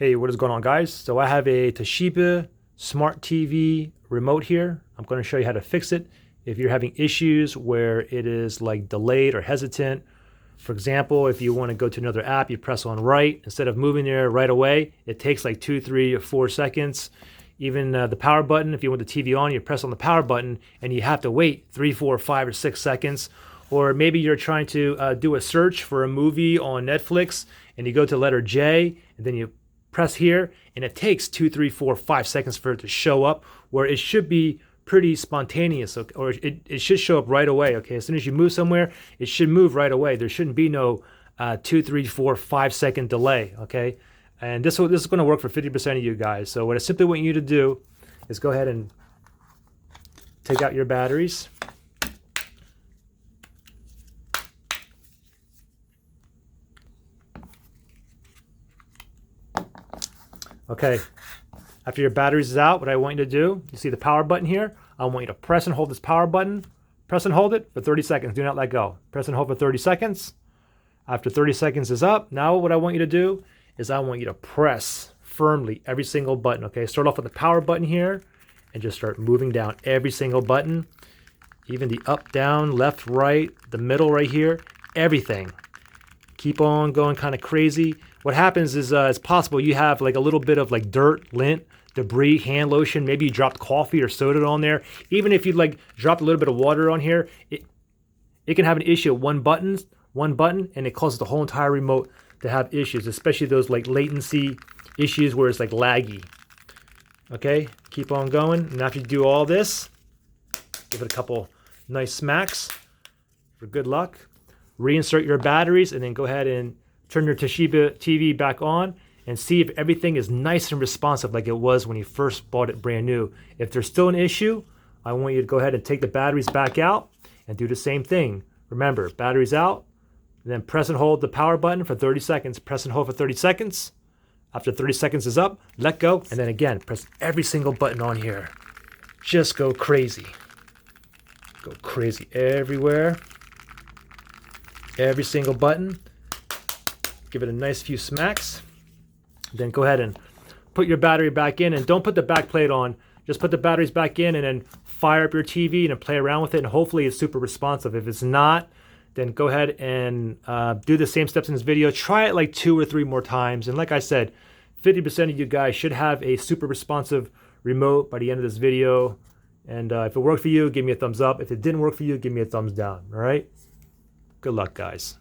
Hey, what is going on, guys? So I have a Toshiba smart TV remote here. I'm going to show you how to fix it. If you're having issues where it is like delayed or hesitant, for example, if you want to go to another app, you press on right. Instead of moving there right away, it takes like 2, 3, or 4 seconds. Even the power button, if you want the TV on, you press on the power button and you have to wait 3, 4, 5, or 6 seconds. Or maybe you're trying to do a search for a movie on Netflix and you go to letter J and then you press here and it takes 2, 3, 4, 5 seconds for it to show up, where it should be pretty spontaneous, or it should show up right away. Okay, as soon as you move somewhere, it should move right away. There shouldn't be no 2, 3, 4, 5 second delay. Okay, and this is going to work for 50% of you guys. So what I simply want you to do is go ahead and take out your batteries. Okay, after your batteries is out, what I want you to do, you see the power button here? I want you to press and hold this power button. Press and hold it for 30 seconds. Do not let go. Press and hold for 30 seconds. After 30 seconds is up, now what I want you to do is I want you to press firmly every single button. Okay, start off with the power button here and just start moving down every single button. Even the up, down, left, right, the middle right here, everything. Keep on going kind of crazy. What happens is it's possible you have like a little bit of like dirt, lint, debris, hand lotion. Maybe you dropped coffee or soda on there. Even if you like dropped a little bit of water on here, it can have an issue at one button, and it causes the whole entire remote to have issues, especially those like latency issues where it's like laggy. Okay, keep on going. And after you do all this, give it a couple nice smacks for good luck. Reinsert your batteries and then go ahead and turn your Toshiba TV back on and see if everything is nice and responsive like it was when you first bought it brand new. If there's still an issue, I want you to go ahead and take the batteries back out and do the same thing. Remember, batteries out, then press and hold the power button for 30 seconds. Press and hold for 30 seconds. After 30 seconds is up, let go, and then again, press every single button on here. Just go crazy. Go crazy everywhere. Every single button. Give it a nice few smacks. Then go ahead and put your battery back in, and don't put the back plate on. Just put the batteries back in and then fire up your TV and play around with it, and hopefully it's super responsive. If it's not, then go ahead and do the same steps in this video. Try it like 2 or 3 more times. And like I said, 50% of you guys should have a super responsive remote by the end of this video. And if it worked for you, give me a thumbs up. If it didn't work for you, give me a thumbs down. All right? Good luck, guys.